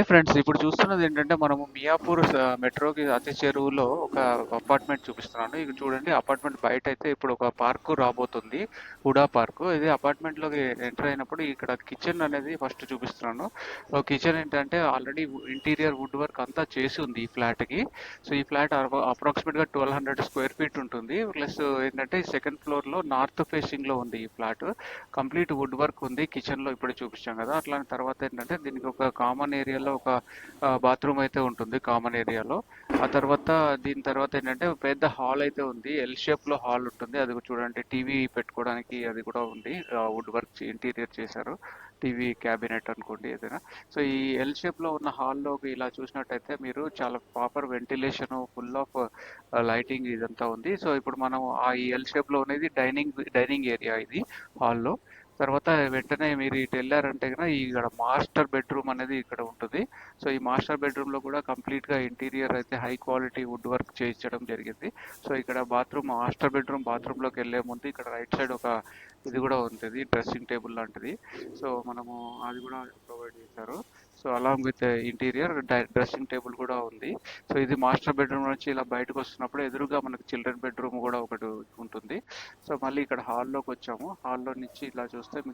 Hi friends, ఇప్పుడు చూస్తున్నది ఏంటంటే మనము మియాపూర్ మెట్రోకి అతి చెరువులో ఒక అపార్ట్మెంట్ చూపిస్తున్నాను. ఇక్కడ చూడండి, అపార్ట్మెంట్ బయట అయితే ఇప్పుడు ఒక పార్కు రాబోతుంది, హుడా పార్కు. ఇది అపార్ట్మెంట్ లోకి ఎంటర్ అయినప్పుడు ఇక్కడ కిచెన్ అనేది ఫస్ట్ చూపిస్తున్నాను. కిచెన్ ఏంటంటే ఆల్రెడీ ఇంటీరియర్ వుడ్ వర్క్ అంతా చేసి ఉంది ఈ ఫ్లాట్ కి. సో ఈ ఫ్లాట్ అప్రాక్సిమేట్ గా 1200 స్క్వేర్ ఫీట్ ఉంటుంది. ప్లస్ ఏంటంటే సెకండ్ ఫ్లోర్ లో నార్త్ ఫేసింగ్ లో ఉంది ఈ ఫ్లాట్. కంప్లీట్ వుడ్ వర్క్ ఉంది కిచెన్ లో, ఇప్పుడే చూపించాం కదా. అట్లానే తర్వాత ఏంటంటే దీనికి ఒక కామన్ ఏరియాలో ఒక బాత్రూమ్ అయితే ఉంటుంది కామన్ ఏరియాలో. ఆ తర్వాత దీని తర్వాత ఏంటంటే ఒక పెద్ద హాల్ అయితే ఉంది, ఎల్ షేప్ లో హాల్ ఉంటుంది. అది కూడా చూడండి, టీవీ పెట్టుకోవడానికి అది కూడా ఉంది. వుడ్ వర్క్ ఇంటీరియర్ చేశారు, టీవీ క్యాబినెట్ అనుకోండి ఏదైనా. సో ఈ ఎల్ షేప్ లో ఉన్న హాల్లోకి ఇలా చూసినట్టయితే మీరు చాలా proper ventilation, full of lighting ఇదంతా ఉంది. సో ఇప్పుడు మనం ఈ ఎల్ షేప్ లో ఉన్నది డైనింగ్ ఏరియా ఇది, హాల్లో. తర్వాత వెంటనే మీరు ఇటు వెళ్ళారంటే కనుక ఇక్కడ మాస్టర్ బెడ్రూమ్ అనేది ఇక్కడ ఉంటుంది. సో ఈ మాస్టర్ బెడ్రూమ్ లో కూడా కంప్లీట్ గా ఇంటీరియర్ అయితే హై క్వాలిటీ వుడ్ వర్క్ చేయించడం జరిగింది. సో ఇక్కడ బాత్రూమ్, మాస్టర్ బెడ్రూమ్ బాత్రూమ్ లోకి వెళ్లే ముందు ఇక్కడ రైట్ సైడ్ ఒక ఇది కూడా ఉంటుంది, డ్రెస్సింగ్ టేబుల్ లాంటిది. సో మనము అది కూడా ప్రొవైడ్ చేశారు. So along with interior dressing table కూడా ఉంది. సో ఇది మాస్టర్ బెడ్రూమ్ నుంచి ఇలా బయటకు వస్తున్నప్పుడు ఎదురుగా మనకి చిల్డ్రన్ బెడ్రూమ్ కూడా ఒకటి ఉంటుంది. సో మళ్ళీ ఇక్కడ హాల్లోకి వచ్చాము. హాల్లో నుంచి ఇలా చూస్తే